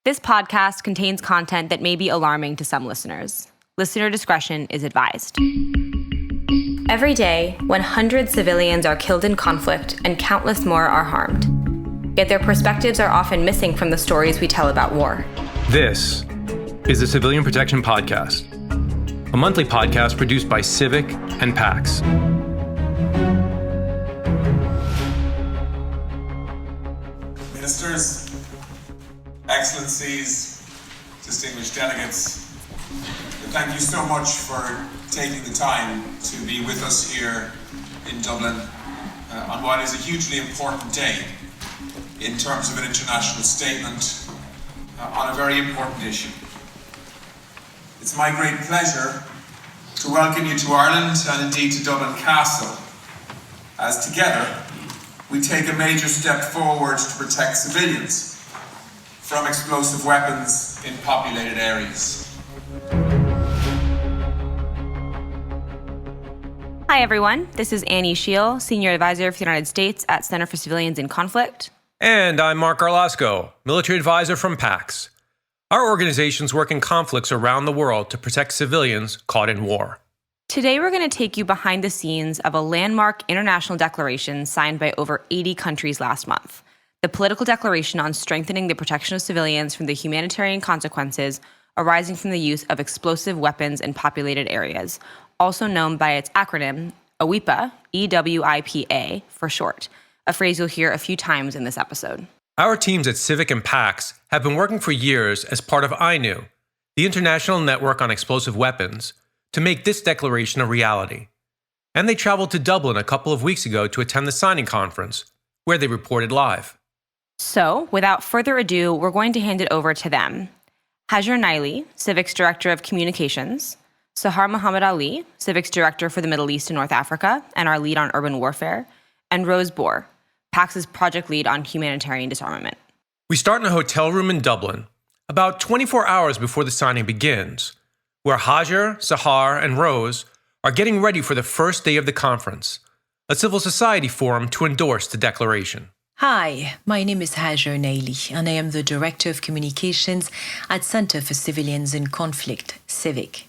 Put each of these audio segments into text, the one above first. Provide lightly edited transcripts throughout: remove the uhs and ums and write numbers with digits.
This podcast contains content that may be alarming to some listeners. Listener discretion is advised. Every day, 100 civilians are killed in conflict and countless more are harmed. Yet their perspectives are often missing from the stories we tell about war. This is the Civilian Protection Podcast, a monthly podcast produced by Civic and PAX. Ministers, Excellencies, distinguished delegates, thank you so much for taking the time to be with us here in Dublin on what is a hugely important day in terms of an international statement on a very important issue. It's my great pleasure to welcome you to Ireland and indeed to Dublin Castle, as together we take a major step forward to protect civilians from explosive weapons in populated areas. Hi, everyone. This is Annie Scheel, Senior Advisor for the United States at Center for Civilians in Conflict. And I'm Mark Arlasco, Military Advisor from PAX. Our organizations work in conflicts around the world to protect civilians caught in war. Today, we're going to take you behind the scenes of a landmark international declaration signed by over 80 countries last month. The political declaration on strengthening the protection of civilians from the humanitarian consequences arising from the use of explosive weapons in populated areas, also known by its acronym, EWIPA, EWIPA for short, a phrase you'll hear a few times in this episode. Our teams at Civic and PAX have been working for years as part of INU, the International Network on Explosive Weapons, to make this declaration a reality. And they traveled to Dublin a couple of weeks ago to attend the signing conference, where they reported live. So, without further ado, we're going to hand it over to them. Hajar Naili, Civic's Director of Communications, Sahar Muhammad Ali, Civic's Director for the Middle East and North Africa, and our lead on urban warfare, and Rose Bohr, PAX's project lead on humanitarian disarmament. We start in a hotel room in Dublin, about 24 hours before the signing begins, where Hajar, Sahar, and Rose are getting ready for the first day of the conference, a civil society forum to endorse the declaration. Hi, my name is Hajar Naili, and I am the Director of Communications at Center for Civilians in Conflict, Civic.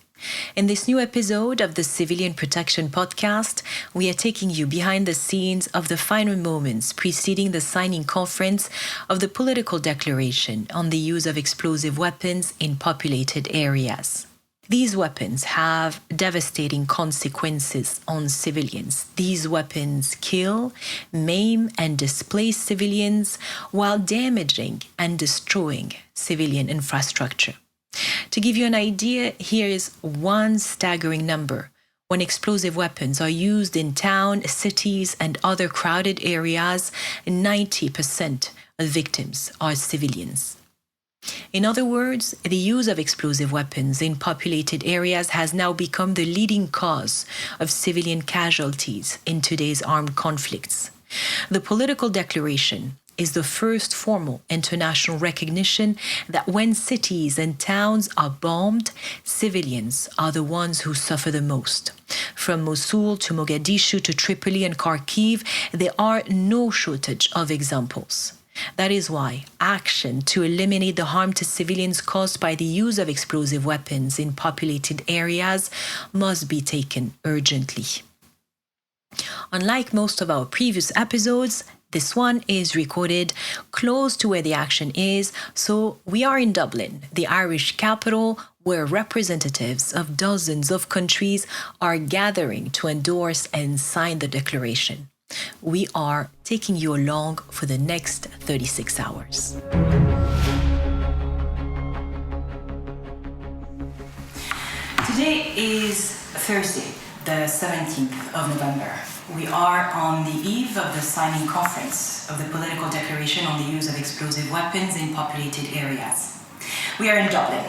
In this new episode of the Civilian Protection Podcast, we are taking you behind the scenes of the final moments preceding the signing conference of the political declaration on the use of explosive weapons in populated areas. These weapons have devastating consequences on civilians. These weapons kill, maim, and displace civilians while damaging and destroying civilian infrastructure. To give you an idea, here is one staggering number. When explosive weapons are used in town, cities, and other crowded areas, 90% of victims are civilians. In other words, the use of explosive weapons in populated areas has now become the leading cause of civilian casualties in today's armed conflicts. The political declaration is the first formal international recognition that when cities and towns are bombed, civilians are the ones who suffer the most. From Mosul to Mogadishu to Tripoli and Kharkiv, there are no shortage of examples. That is why action to eliminate the harm to civilians caused by the use of explosive weapons in populated areas must be taken urgently. Unlike most of our previous episodes, this one is recorded close to where the action is, so we are in Dublin, the Irish capital, where representatives of dozens of countries are gathering to endorse and sign the declaration. We are taking you along for the next 36 hours. Today is Thursday, the 17th of November. We are on the eve of the signing conference of the political declaration on the use of explosive weapons in populated areas. We are in Dublin.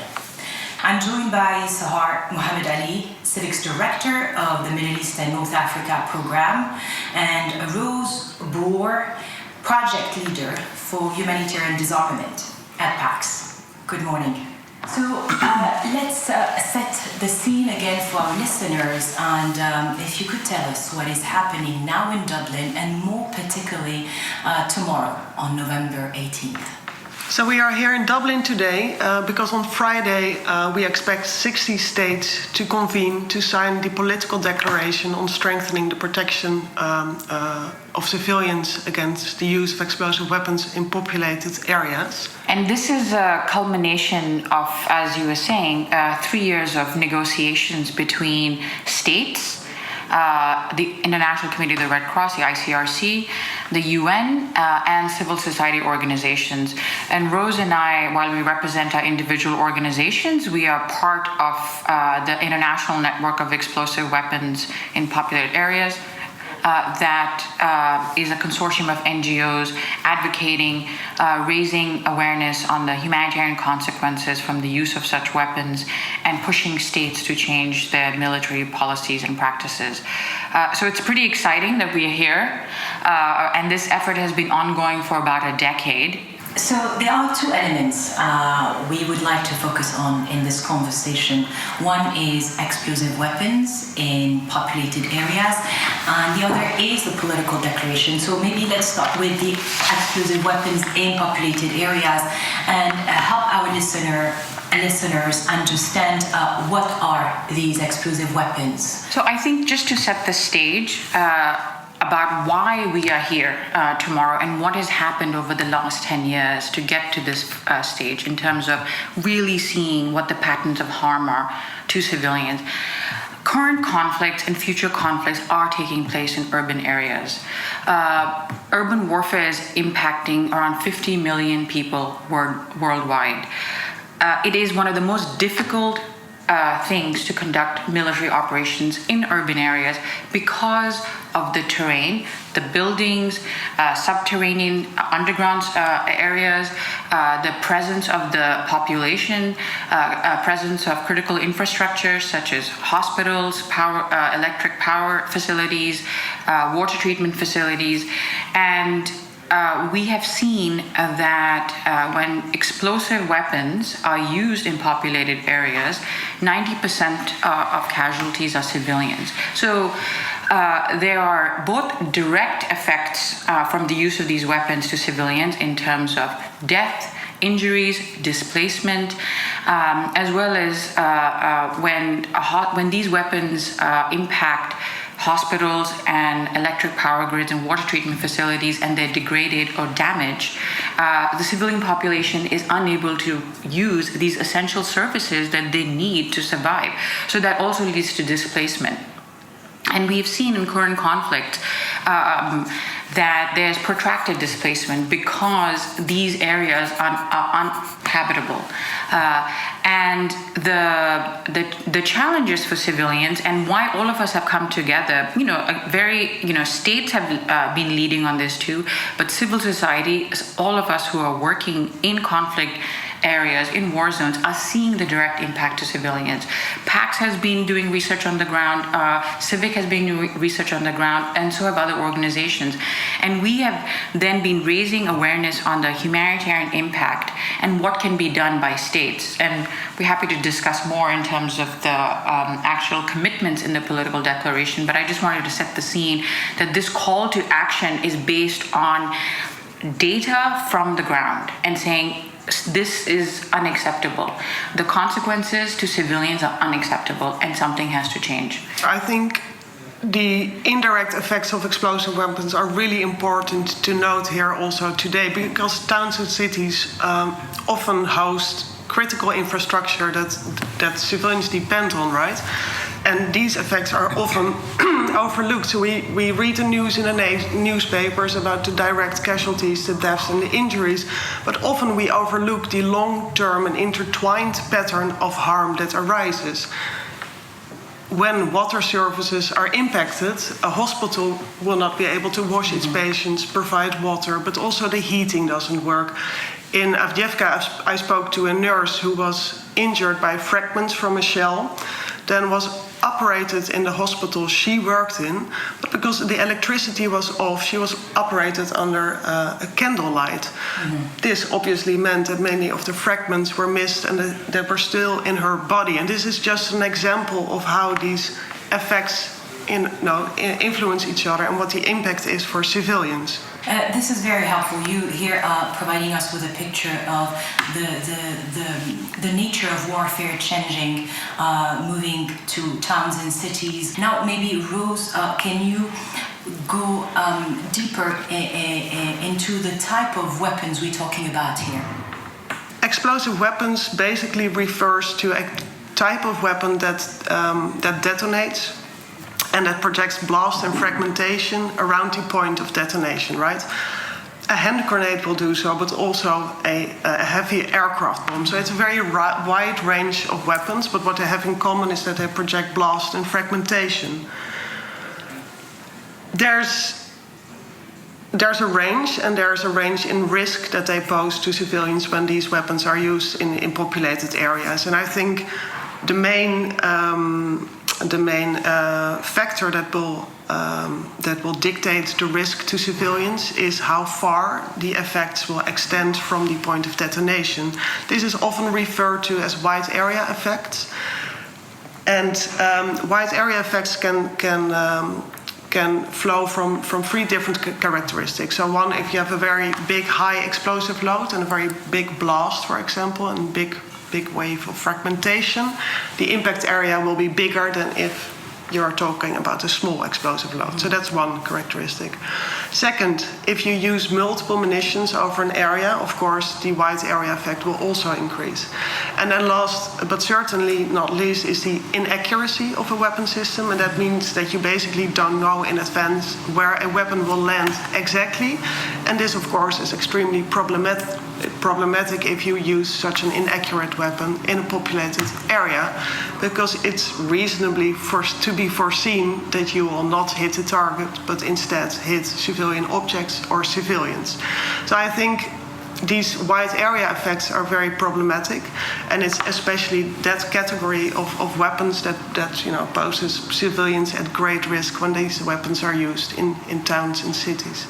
I'm joined by Sahar Muhammad Ali, Civic's Director of the Middle East and North Africa Program, and Rose Bohr, Project Leader for Humanitarian Disarmament at PAX. Good morning. So let's set the scene again for our listeners, and if you could tell us what is happening now in Dublin and more particularly tomorrow on November 18th. So we are here in Dublin today because on Friday we expect 60 states to convene to sign the political declaration on strengthening the protection of civilians against the use of explosive weapons in populated areas. And this is a culmination of, as you were saying, 3 years of negotiations between states, the International Committee of the Red Cross, the ICRC, the UN, and civil society organizations. And Rose and I, while we represent our individual organizations, we are part of the International Network of Explosive Weapons in Populated Areas. That is a consortium of NGOs advocating, raising awareness on the humanitarian consequences from the use of such weapons and pushing states to change their military policies and practices. So it's pretty exciting that we are here, and this effort has been ongoing for about a decade. So there are two elements we would like to focus on in this conversation. One is explosive weapons in populated areas, and the other is the political declaration. So maybe let's start with the explosive weapons in populated areas and help our listeners understand what are these explosive weapons. So I think just to set the stage, about why we are here tomorrow and what has happened over the last 10 years to get to this stage in terms of really seeing what the patterns of harm are to civilians. Current conflicts and future conflicts are taking place in urban areas. Urban warfare is impacting around 50 million people worldwide. It is one of the most difficult things to conduct military operations in urban areas because of the terrain, the buildings, subterranean, underground areas, the presence of the population, presence of critical infrastructure such as hospitals, electric power facilities, water treatment facilities, and we have seen that when explosive weapons are used in populated areas, 90% of casualties are civilians. So there are both direct effects from the use of these weapons to civilians in terms of death, injuries, displacement, as well as when these weapons impact hospitals and electric power grids and water treatment facilities and they're degraded or damaged, the civilian population is unable to use these essential services that they need to survive. So that also leads to displacement. And we've seen in current conflict that there's protracted displacement because these areas are uninhabitable. And the challenges for civilians and why all of us have come together, states have been leading on this too, but civil society, all of us who are working in conflict areas, in war zones, are seeing the direct impact to civilians. PAX has been doing research on the ground, Civic has been doing research on the ground, and so have other organizations. And we have then been raising awareness on the humanitarian impact and what can be done by states. And we're happy to discuss more in terms of the actual commitments in the political declaration, but I just wanted to set the scene that this call to action is based on data from the ground and saying, this is unacceptable. The consequences to civilians are unacceptable and something has to change. I think the indirect effects of explosive weapons are really important to note here also today, because towns and cities often host critical infrastructure that civilians depend on, right? And these effects are often overlooked. So we read the news in the newspapers about the direct casualties, the deaths and the injuries, but often we overlook the long-term and intertwined pattern of harm that arises. When water services are impacted, a hospital will not be able to wash its patients, provide water, but also the heating doesn't work. In Avdiivka, I spoke to a nurse who was injured by fragments from a shell, then was operated in the hospital she worked in, but because the electricity was off, she was operated under a candlelight. Mm-hmm. This obviously meant that many of the fragments were missed and that were still in her body. And this is just an example of how these effects influence each other and what the impact is for civilians. This is very helpful. You here providing us with a picture of the nature of warfare changing, moving to towns and cities. Now, maybe Rose, can you go deeper into the type of weapons we're talking about here? Explosive weapons basically refers to a type of weapon that detonates and that projects blast and fragmentation around the point of detonation, right? A hand grenade will do so, but also a heavy aircraft bomb. So it's a very wide range of weapons, but what they have in common is that they project blast and fragmentation. There's a range, and there's a range in risk that they pose to civilians when these weapons are used in populated areas. And I think the main factor that will dictate the risk to civilians is how far the effects will extend from the point of detonation. This is often referred to as wide area effects, and wide area effects can flow from three different characteristics. So one, if you have a very big high explosive load and a very big blast, for example, and big wave of fragmentation, the impact area will be bigger than if you're talking about a small explosive load. So that's one characteristic. Second, if you use multiple munitions over an area, of course, the wide area effect will also increase. And then last, but certainly not least, is the inaccuracy of a weapon system. And that means that you basically don't know in advance where a weapon will land exactly. And this, of course, is extremely problematic if you use such an inaccurate weapon in a populated area, because it's reasonably to be foreseen that you will not hit the target, but instead hit civilian objects or civilians. So I think these wide area effects are very problematic, and it's especially that category of weapons that poses civilians at great risk when these weapons are used in towns and cities.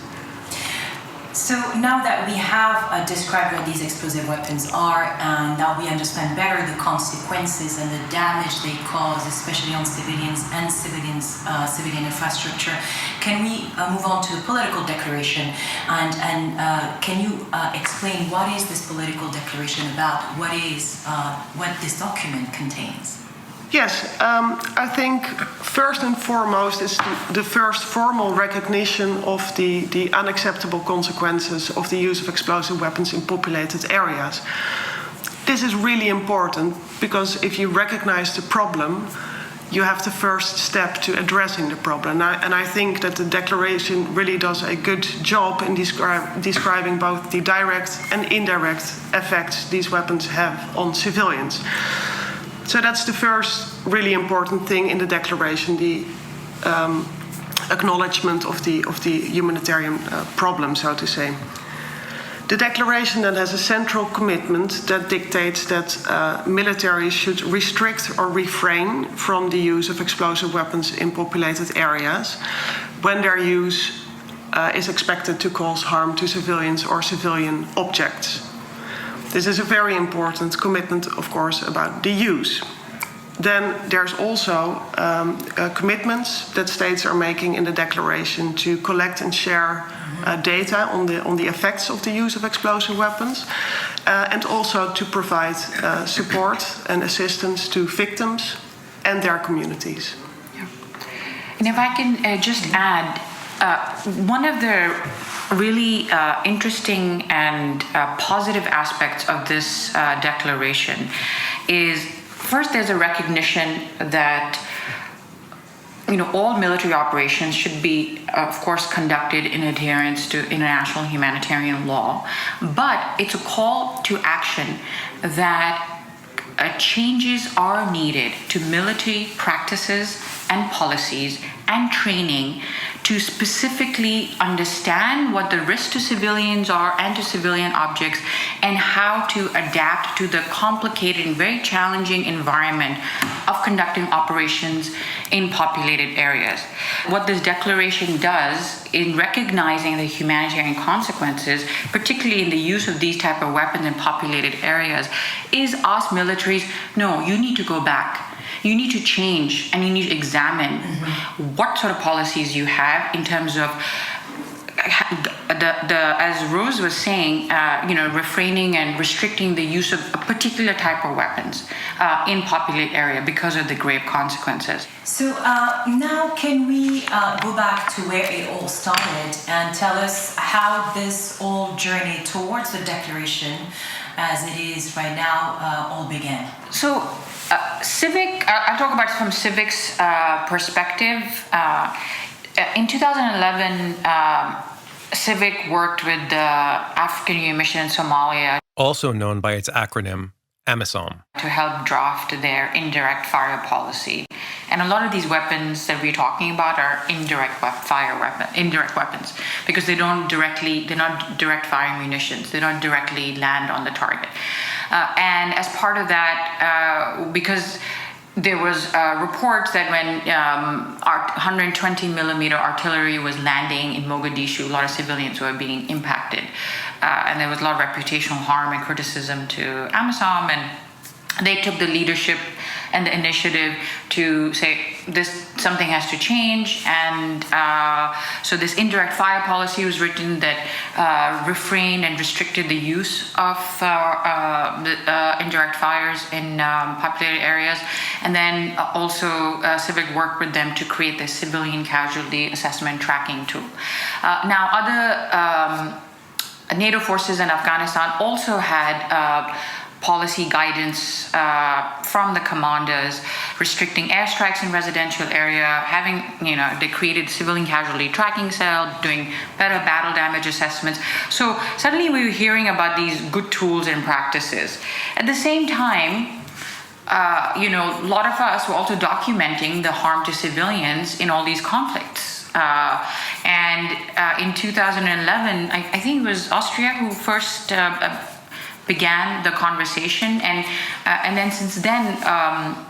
So now that we have described what these explosive weapons are, and now we understand better the consequences and the damage they cause, especially on civilians and civilian infrastructure, can we move on to the political declaration? And can you explain what is this political declaration about? What this document contains? Yes, I think first and foremost is the first formal recognition of the unacceptable consequences of the use of explosive weapons in populated areas. This is really important because if you recognize the problem, you have the first step to addressing the problem. And I think that the declaration really does a good job in describing both the direct and indirect effects these weapons have on civilians. So that's the first really important thing in the declaration, the acknowledgement of the humanitarian problem, so to say. The declaration then has a central commitment that dictates that militaries should restrict or refrain from the use of explosive weapons in populated areas when their use is expected to cause harm to civilians or civilian objects. This is a very important commitment, of course, about the use. Then there's also commitments that states are making in the declaration to collect and share data on the effects of the use of explosive weapons, and also to provide support and assistance to victims and their communities. Yeah. And if I can just add, one of the really interesting and positive aspects of this declaration is, first, there's a recognition that all military operations should be, of course, conducted in adherence to international humanitarian law, but it's a call to action that changes are needed to military practices and policies and training to specifically understand what the risks to civilians are and to civilian objects, and how to adapt to the complicated and very challenging environment of conducting operations in populated areas. What this declaration does in recognizing the humanitarian consequences, particularly in the use of these type of weapons in populated areas, is ask militaries, no, you need to go back. You need to change, and you need to examine what sort of policies you have in terms of as Rose was saying, refraining and restricting the use of a particular type of weapons in populated area because of the grave consequences. So now can we go back to where it all started and tell us how this whole journey towards the declaration as it is right now all began? So I'll talk about it from Civic's perspective. In 2011, Civic worked with the African Union Mission in Somalia, also known by its acronym, AMISOM, to help draft their indirect fire policy. And a lot of these weapons that we're talking about are indirect weapons, because they're not direct fire munitions. They don't directly land on the target. And as part of that, because there was reports that when 120 millimeter artillery was landing in Mogadishu, a lot of civilians were being impacted. And there was a lot of reputational harm and criticism to AMISOM, and they took the leadership and the initiative to say something has to change. And so this indirect fire policy was written that refrained and restricted the use of indirect fires in populated areas. And then also Civic worked with them to create the civilian casualty assessment tracking tool. Now other NATO forces in Afghanistan also had policy guidance from the commanders restricting airstrikes in residential area, they created civilian casualty tracking cell, doing better battle damage assessments. So suddenly we were hearing about these good tools and practices. At the same time, a lot of us were also documenting the harm to civilians in all these conflicts. And in 2011, I think it was Austria who first began the conversation, and then since then,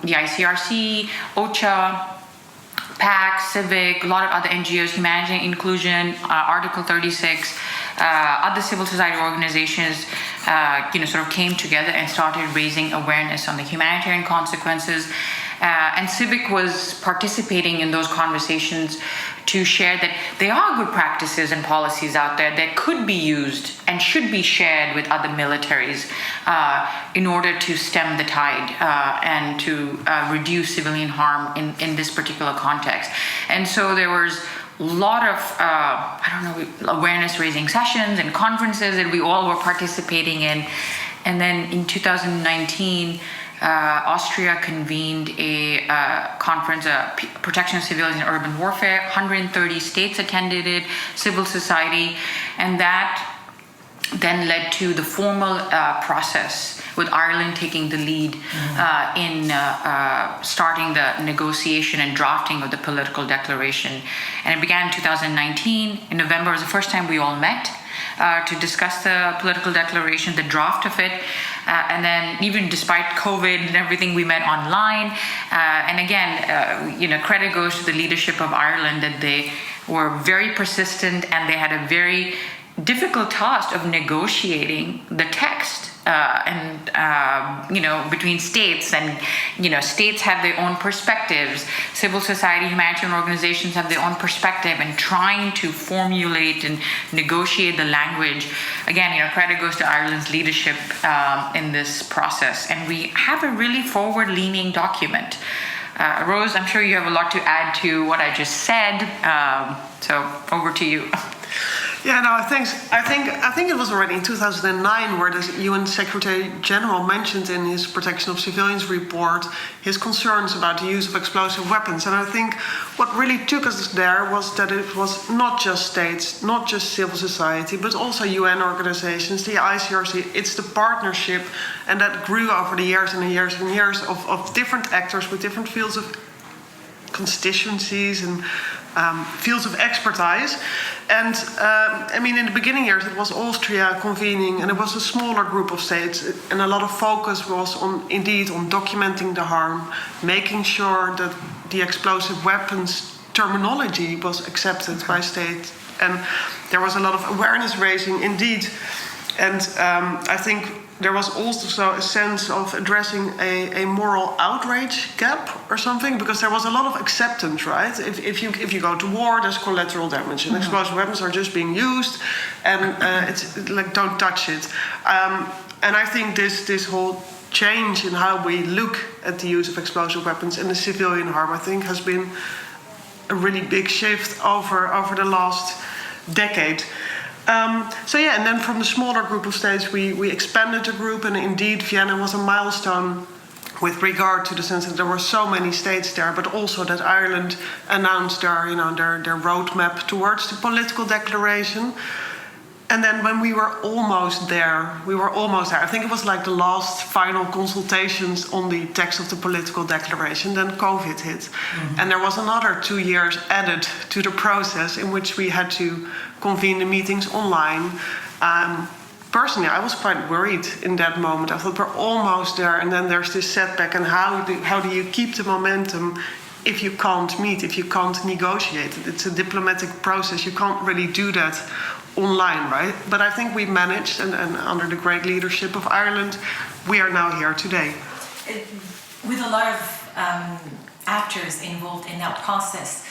the ICRC, OCHA, PAC, Civic, a lot of other NGOs, Humanitarian Inclusion, Article 36, other civil society organizations, sort of came together and started raising awareness on the humanitarian consequences. And Civic was participating in those conversations to share that there are good practices and policies out there that could be used and should be shared with other militaries in order to stem the tide and to reduce civilian harm in this particular context. And so there was a lot of, awareness raising sessions and conferences that we all were participating in. And then in 2019, Austria convened a conference, Protection of Civilians in Urban Warfare. 130 states attended it, civil society, and that then led to the formal process with Ireland taking the lead in starting the negotiation and drafting of the political declaration. And it began in 2019. In November was the first time we all met to discuss the political declaration, the draft of it. And then even despite COVID and everything, we met online. And again, credit goes to the leadership of Ireland that they were very persistent, and they had a very difficult task of negotiating the text between states, and states have their own perspectives, civil society, humanitarian organizations have their own perspective, and trying to formulate and negotiate the language. Again, credit goes to Ireland's leadership in this process, and we have a really forward-leaning document. Rose, I'm sure you have a lot to add to what I just said, so over to you. Yeah, no, I think it was already in 2009 where the UN Secretary General mentioned in his Protection of Civilians report his concerns about the use of explosive weapons. And I think what really took us there was that it was not just states, not just civil society, but also UN organizations, the ICRC. It's the partnership, and that grew over the years and years and years of different actors with different fields of constituencies and fields of expertise. And in the beginning years, it was Austria convening, and it was a smaller group of states, and a lot of focus was on documenting the harm, making sure that the explosive weapons terminology was accepted by states, and there was a lot of awareness raising. Indeed, And I think there was also a sense of addressing a moral outrage gap or something, because there was a lot of acceptance, right? If you go to war, there's collateral damage, and explosive weapons are just being used, and it's like, don't touch it. And I think this whole change in how we look at the use of explosive weapons in the civilian harm, I think, has been a really big shift over the last decade. And then from the smaller group of states, we expanded the group, and indeed Vienna was a milestone with regard to the sense that there were so many states there, but also that Ireland announced their roadmap towards the political declaration. And then when we were almost there, I think it was like the last final consultations on the text of the political declaration, then COVID hit. Mm-hmm. And there was another 2 years added to the process in which we had to convene the meetings online. Personally, I was quite worried in that moment. I thought, we're almost there, and then there's this setback, and how do you keep the momentum if you can't meet, if you can't negotiate? It's a diplomatic process. You can't really do that online, right? But I think we managed, and under the great leadership of Ireland, we are now here today. With a lot of actors involved in that process,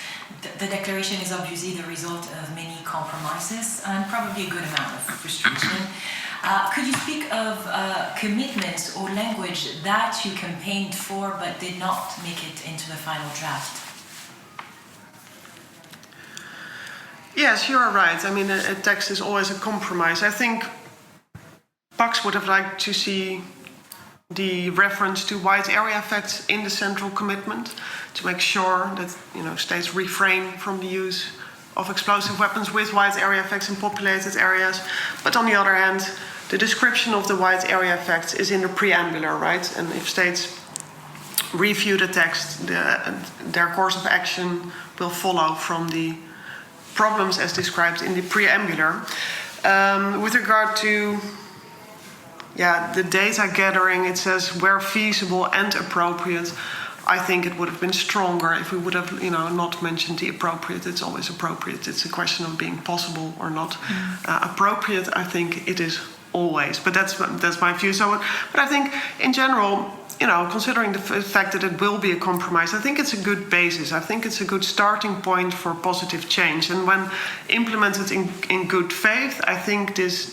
the declaration is obviously the result of many compromises and probably a good amount of frustration. Could you speak of commitments or language that you campaigned for but did not make it into the final draft? Yes, you are right. I mean, a text is always a compromise. I think Pax would have liked to see the reference to wide area effects in the central commitment, to make sure that states refrain from the use of explosive weapons with wide area effects in populated areas. But on the other hand, the description of the wide area effects is in the preambular, right? And if states review the text, their course of action will follow from the problems as described in the preambular. With regard to the data gathering, it says where feasible and appropriate. I think it would have been stronger if we would have, not mentioned the appropriate. It's always appropriate. It's a question of being possible or not. Appropriate, I think it is always. But that's my view. But I think in general, considering the fact that it will be a compromise, I think it's a good basis. I think it's a good starting point for positive change. And when implemented in good faith, I think this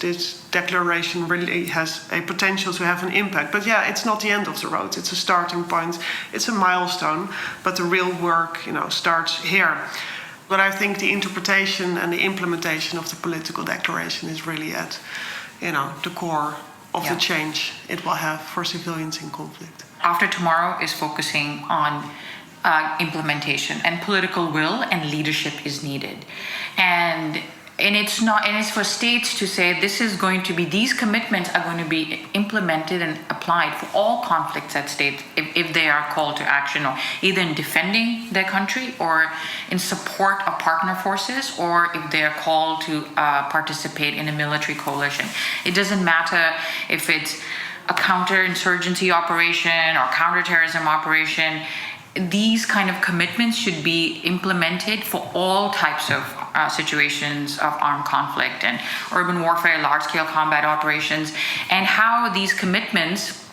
declaration really has a potential to have an impact. But it's not the end of the road. It's a starting point. It's a milestone. But the real work, starts here. But I think the interpretation and the implementation of the political declaration is really at, the core of the change it will have for civilians in conflict. After tomorrow is focusing on implementation, and political will and leadership is needed. And it's for states to say these commitments are going to be implemented and applied for all conflicts at state if they are called to action, or either in defending their country or in support of partner forces, or if they are called to participate in a military coalition. It doesn't matter if it's a counterinsurgency operation or counterterrorism operation. These kind of commitments should be implemented for all types of situations of armed conflict and urban warfare, large-scale combat operations, and how these commitments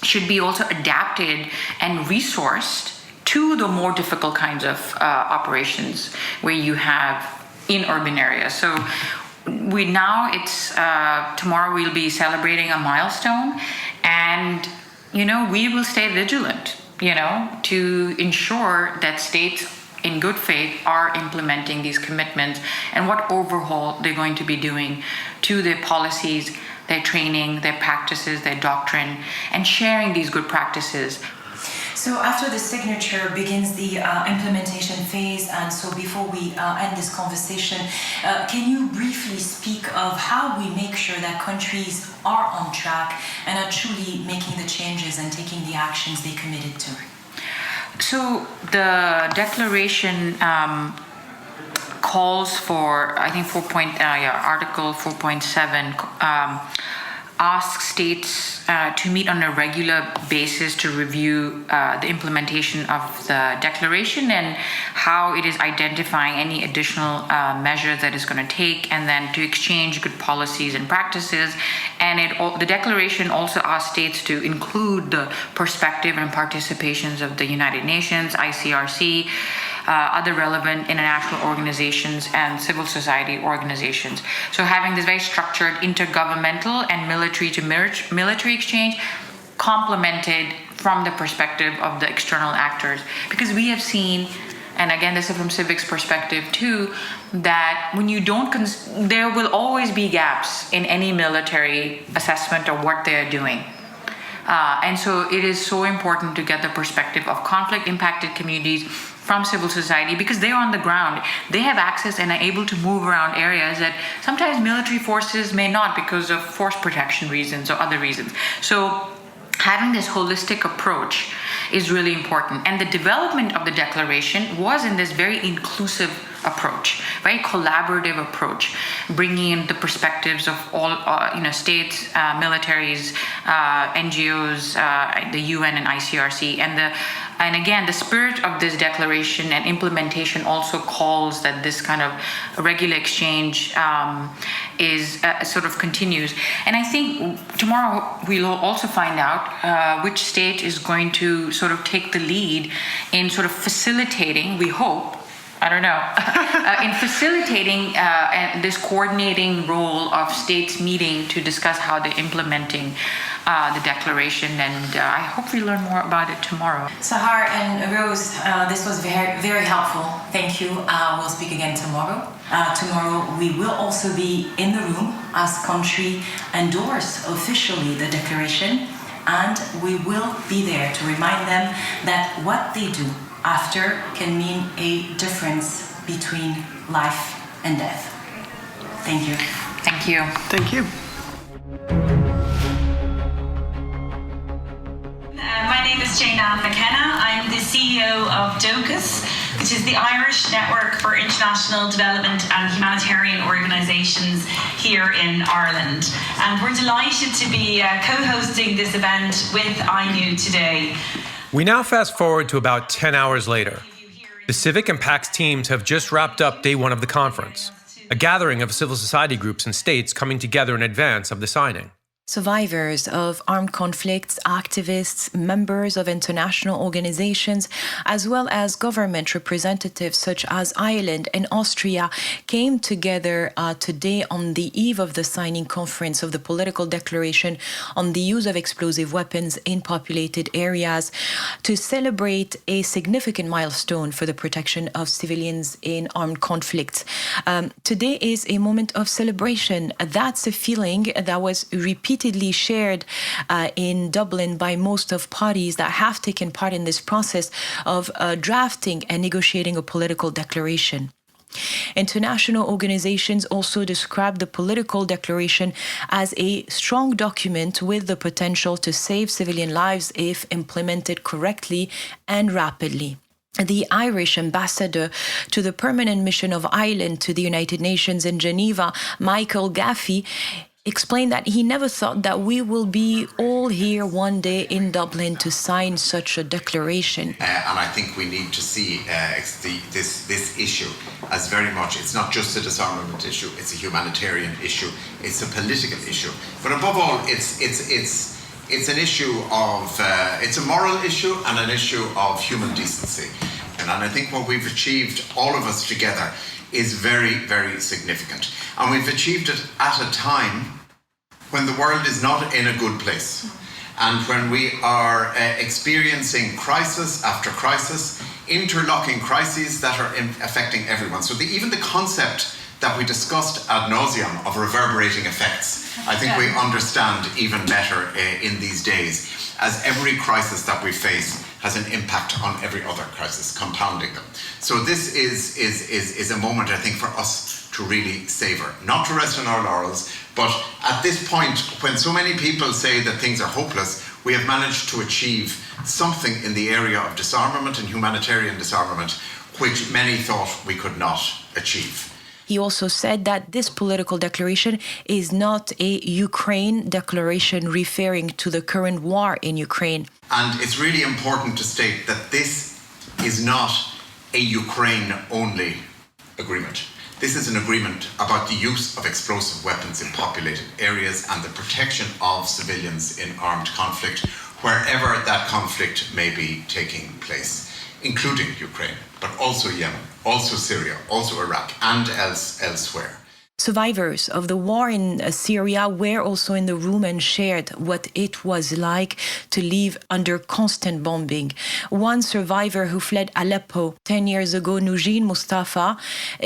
should be also adapted and resourced to the more difficult kinds of operations where you have in urban areas. So tomorrow we'll be celebrating a milestone, and we will stay vigilant to ensure that states in good faith are implementing these commitments, and what overhaul they're going to be doing to their policies, their training, their practices, their doctrine, and sharing these good practices. So after the signature begins the implementation phase, and so before we end this conversation, can you briefly speak of how we make sure that countries are on track and are truly making the changes and taking the actions they committed to? So the declaration calls for, I think, Article 4.7 ask states to meet on a regular basis to review the implementation of the declaration and how it is identifying any additional measures that it's going to take, and then to exchange good policies and practices. And the declaration also asks states to include the perspective and participations of the United Nations, ICRC, other relevant international organizations and civil society organizations. So having this very structured intergovernmental and military to military exchange complemented from the perspective of the external actors. Because we have seen, and again, this is from Civic's perspective too, that when you don't, there will always be gaps in any military assessment of what they're doing. And so it is so important to get the perspective of conflict-impacted communities from civil society, because they're on the ground. They have access and are able to move around areas that sometimes military forces may not because of force protection reasons or other reasons. So having this holistic approach is really important. And the development of the declaration was in this very inclusive approach, very collaborative approach, bringing in the perspectives of all, states, militaries, NGOs, the UN and ICRC, and again, the spirit of this declaration and implementation also calls that this kind of regular exchange is sort of continues. And I think tomorrow we'll also find out which state is going to sort of take the lead in sort of facilitating, we hope, I don't know, in facilitating this coordinating role of states meeting to discuss how they're implementing the declaration, and I hope we learn more about it tomorrow. Sahar and Rose, this was very, very helpful. Thank you. We'll speak again tomorrow. Tomorrow we will also be in the room as country endorse officially the declaration, and we will be there to remind them that what they do after can mean a difference between life and death. Thank you. Thank you. Thank you. My name is Jane Ann McKenna. I'm the CEO of DOCUS, which is the Irish Network for International Development and Humanitarian Organisations here in Ireland. And we're delighted to be co-hosting this event with INU today. We now fast forward to about 10 hours later. The Civic and PAX teams have just wrapped up day one of the conference, a gathering of civil society groups and states coming together in advance of the signing. Survivors of armed conflicts, activists, members of international organizations, as well as government representatives such as Ireland and Austria came together today on the eve of the signing conference of the political declaration on the use of explosive weapons in populated areas to celebrate a significant milestone for the protection of civilians in armed conflicts. Today is a moment of celebration. That's a feeling that was repeatedly shared in Dublin by most of parties that have taken part in this process of drafting and negotiating a political declaration. International organizations also describe the political declaration as a strong document with the potential to save civilian lives if implemented correctly and rapidly. The Irish ambassador to the permanent mission of Ireland to the United Nations in Geneva, Michael Gaffey, explained that he never thought that we will be all here one day in Dublin to sign such a declaration. And I think we need to see this issue as very much, it's not just a disarmament issue, it's a humanitarian issue, it's a political issue. But above all, it's an issue of, it's a moral issue and an issue of human decency. And I think what we've achieved, all of us together, is very, very significant. And we've achieved it at a time when the world is not in a good place. And when we are experiencing crisis after crisis, interlocking crises that are affecting everyone. So even the concept that we discussed ad nauseum of reverberating effects, I think we understand even better in these days, as every crisis that we face has an impact on every other crisis, compounding them. So this is a moment, I think, for us to really savor, not to rest on our laurels, but at this point, when so many people say that things are hopeless, we have managed to achieve something in the area of disarmament and humanitarian disarmament, which many thought we could not achieve. He also said that this political declaration is not a Ukraine declaration referring to the current war in Ukraine. And it's really important to state that this is not a Ukraine-only agreement. This is an agreement about the use of explosive weapons in populated areas and the protection of civilians in armed conflict, wherever that conflict may be taking place, including Ukraine, but also Yemen, also Syria, also Iraq, and elsewhere. Survivors of the war in Syria were also in the room and shared what it was like to live under constant bombing. One survivor who fled Aleppo 10 years ago, Nujeen Mustafa,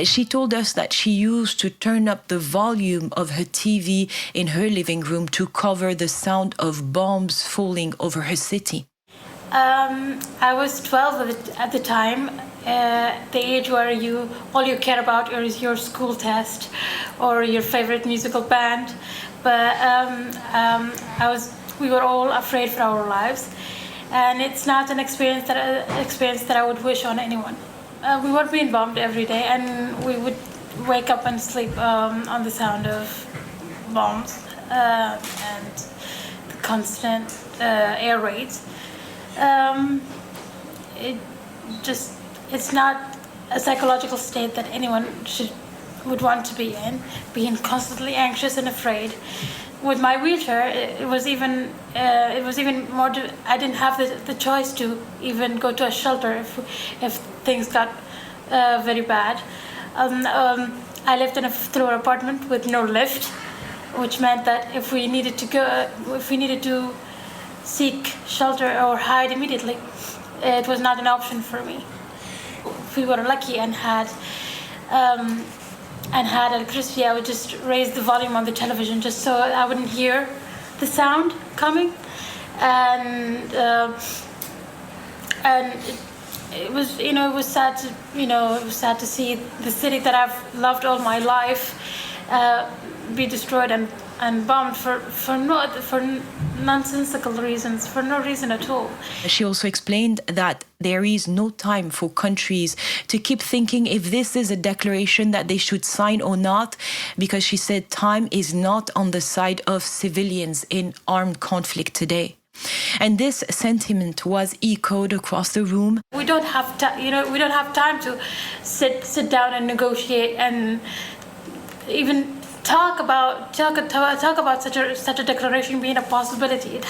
she told us that she used to turn up the volume of her TV in her living room to cover the sound of bombs falling over her city. I was 12 at the time, the age where all you care about is your school test or your favorite musical band. But we were all afraid for our lives, and it's not an experience that I would wish on anyone. We were being bombed every day, and we would wake up and sleep on the sound of bombs and the constant air raids. It's not a psychological state that anyone would want to be in, being constantly anxious and afraid. With my wheelchair, it was even more. I didn't have the choice to even go to a shelter if things got very bad. I lived in a floor apartment with no lift, which meant that if we needed to seek shelter or hide immediately, it was not an option for me. If we were lucky and had electricity, I would just raise the volume on the television just so I wouldn't hear the sound coming, and it was sad to see the city that I've loved all my life be destroyed and bombed for nonsensical reasons, for no reason at all. She also explained that there is no time for countries to keep thinking if this is a declaration that they should sign or not, because she said time is not on the side of civilians in armed conflict today. And this sentiment was echoed across the room. We don't have time to sit down and negotiate and even talk about such a declaration being a possibility.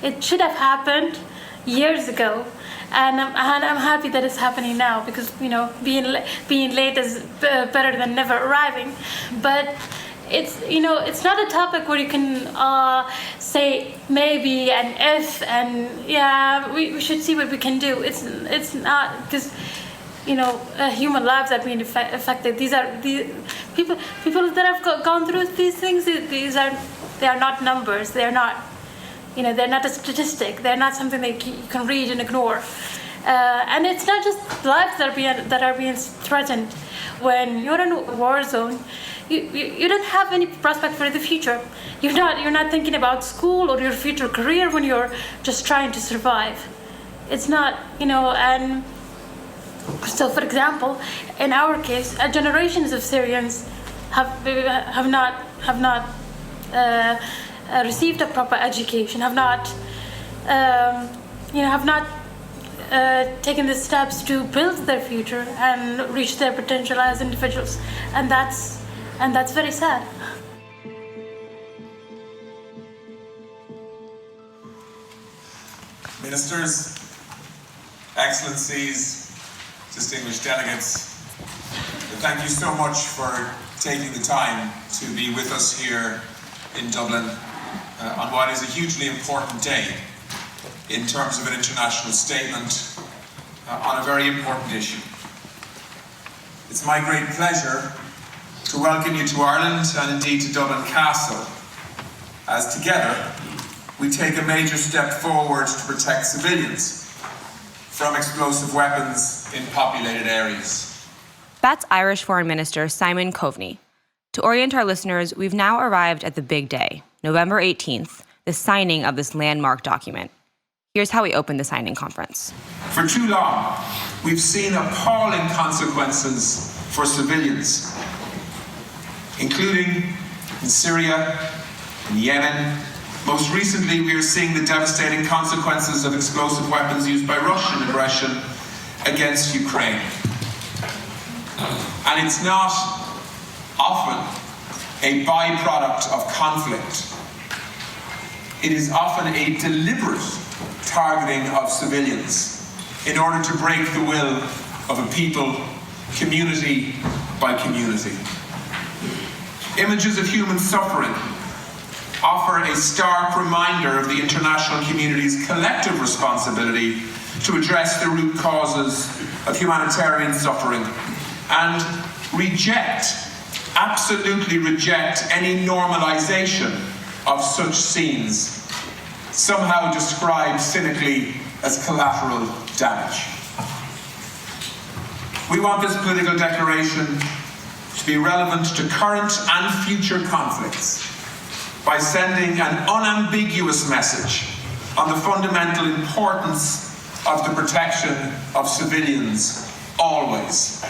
It should have happened years ago, and I'm happy that it's happening now, because being late is better than never arriving. But it's not a topic where you can say maybe and if and yeah, we should see what we can do. It's not, because human lives are being affected. These are the people that have gone through these things. They are not numbers. They are not, they're not a statistic. They're not something that you can read and ignore. And it's not just lives that are being threatened. When you're in a war zone, you don't have any prospect for the future. You're not thinking about school or your future career when you're just trying to survive. It's not, and. So, for example, in our case, generations of Syrians have not received a proper education, have not taken the steps to build their future and reach their potential as individuals, and that's very sad. Ministers, Excellencies, distinguished delegates, thank you so much for taking the time to be with us here in Dublin on what is a hugely important day in terms of an international statement on a very important issue. It's my great pleasure to welcome you to Ireland and indeed to Dublin Castle, as together we take a major step forward to protect civilians from explosive weapons in populated areas. That's Irish Foreign Minister Simon Coveney. To orient our listeners, we've now arrived at the big day, November 18th, the signing of this landmark document. Here's how we opened the signing conference. For too long, we've seen appalling consequences for civilians including in Syria, in Yemen. Most recently, we are seeing the devastating consequences of explosive weapons used by Russian aggression against Ukraine. And it's not often a byproduct of conflict. It is often a deliberate targeting of civilians in order to break the will of a people, community by community. Images of human suffering offer a stark reminder of the international community's collective responsibility to address the root causes of humanitarian suffering and absolutely reject any normalization of such scenes, somehow described cynically as collateral damage. We want this political declaration to be relevant to current and future conflicts by sending an unambiguous message on the fundamental importance of the protection of civilians always,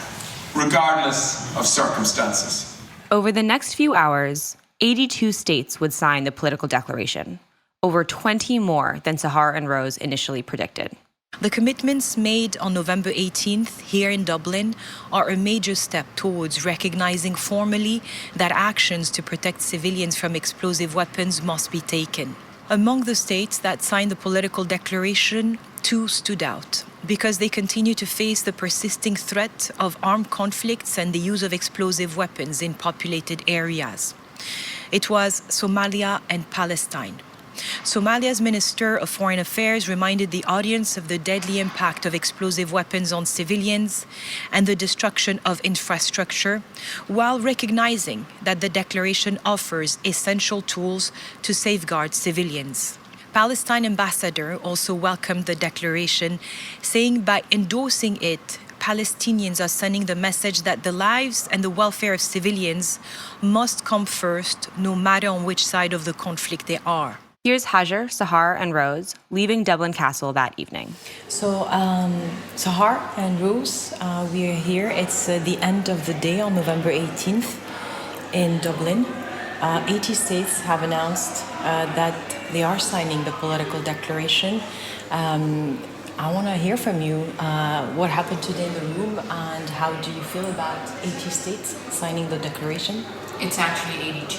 regardless of circumstances. Over the next few hours, 82 states would sign the political declaration, over 20 more than Sahar and Rose initially predicted. The commitments made on November 18th here in Dublin are a major step towards recognizing formally that actions to protect civilians from explosive weapons must be taken. Among the states that signed the political declaration, 2 stood out because they continue to face the persisting threat of armed conflicts and the use of explosive weapons in populated areas. It was Somalia and Palestine. Somalia's Minister of Foreign Affairs reminded the audience of the deadly impact of explosive weapons on civilians and the destruction of infrastructure, while recognizing that the declaration offers essential tools to safeguard civilians. Palestine ambassador also welcomed the declaration, saying by endorsing it, Palestinians are sending the message that the lives and the welfare of civilians must come first, no matter on which side of the conflict they are. Here's Hajar, Sahar, and Rose leaving Dublin Castle that evening. So, Sahar and Rose, we are here. It's the end of the day on November 18th in Dublin. 80 states have announced that they are signing the political declaration. I want to hear from you what happened today in the room and how do you feel about 80 states signing the declaration? It's actually 82.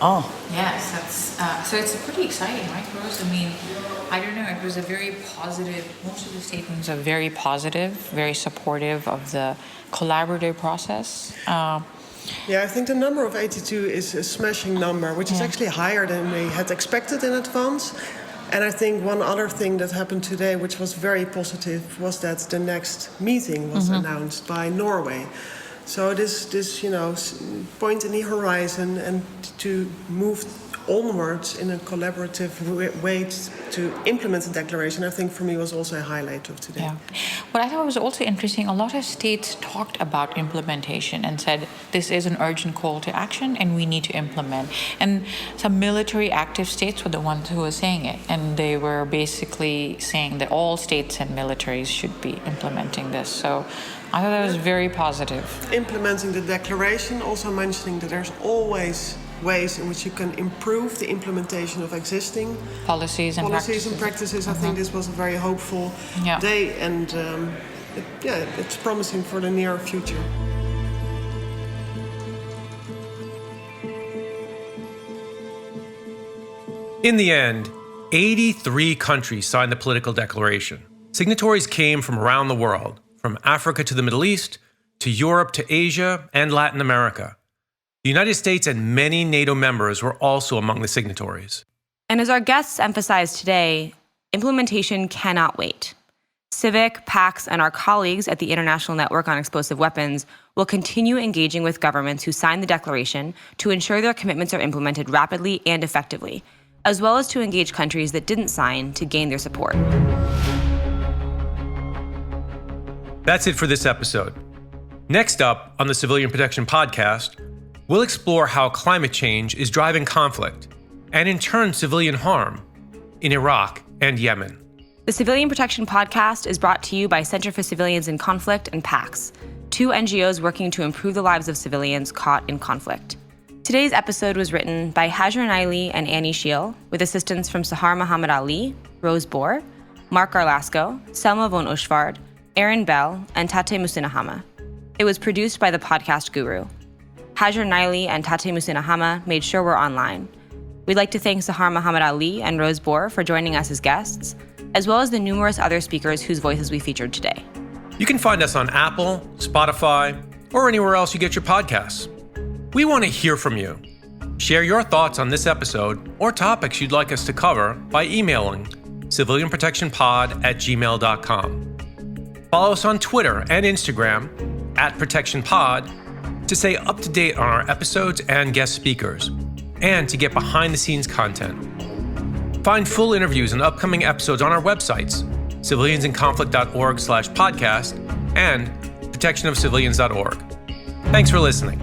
Oh. Yes, that's so it's pretty exciting, right, Rose? I mean, I don't know, it was a very positive, most of the statements are very positive, very supportive of the collaborative process. Yeah, I think the number of 82 is a smashing number, which is actually higher than we had expected in advance. And I think one other thing that happened today, which was very positive, was that the next meeting was announced by Norway. So this point in the horizon and to move onwards in a collaborative way to implement the declaration, I think for me was also a highlight of today. Yeah. What I thought was also interesting, a lot of states talked about implementation and said this is an urgent call to action and we need to implement. And some military active states were the ones who were saying it. And they were basically saying that all states and militaries should be implementing this. So I thought that was very positive. Implementing the declaration, also mentioning that there's always ways in which you can improve the implementation of existing policies and practices. I think this was a very hopeful day, and it's promising for the near future. In the end, 83 countries signed the political declaration. Signatories came from around the world, from Africa to the Middle East, to Europe to Asia and Latin America. The United States and many NATO members were also among the signatories. And as our guests emphasized today, implementation cannot wait. Civic, PAX, and our colleagues at the International Network on Explosive Weapons will continue engaging with governments who signed the declaration to ensure their commitments are implemented rapidly and effectively, as well as to engage countries that didn't sign to gain their support. That's it for this episode. Next up on the Civilian Protection Podcast, we'll explore how climate change is driving conflict and in turn civilian harm in Iraq and Yemen. The Civilian Protection Podcast is brought to you by Center for Civilians in Conflict and PAX. 2 NGOs working to improve the lives of civilians caught in conflict. Today's episode was written by Hajar Naili and Annie Scheel, with assistance from Sahar Muhammad Ali, Rose Bohr, Mark Garlasco, Selma von Ushvard, Aaron Bell, and Tate Musinahama. It was produced by the Podcast Guru. Hajar Naili and Tate Musinahama made sure we're online. We'd like to thank Sahar Muhammad Ali and Rose Bohr for joining us as guests, as well as the numerous other speakers whose voices we featured today. You can find us on Apple, Spotify, or anywhere else you get your podcasts. We want to hear from you. Share your thoughts on this episode or topics you'd like us to cover by emailing civilianprotectionpod@gmail.com. Follow us on Twitter and Instagram @protectionpod to stay up to date on our episodes and guest speakers, and to get behind-the-scenes content. Find full interviews and upcoming episodes on our websites, civiliansinconflict.org/podcast and protectionofcivilians.org. Thanks for listening.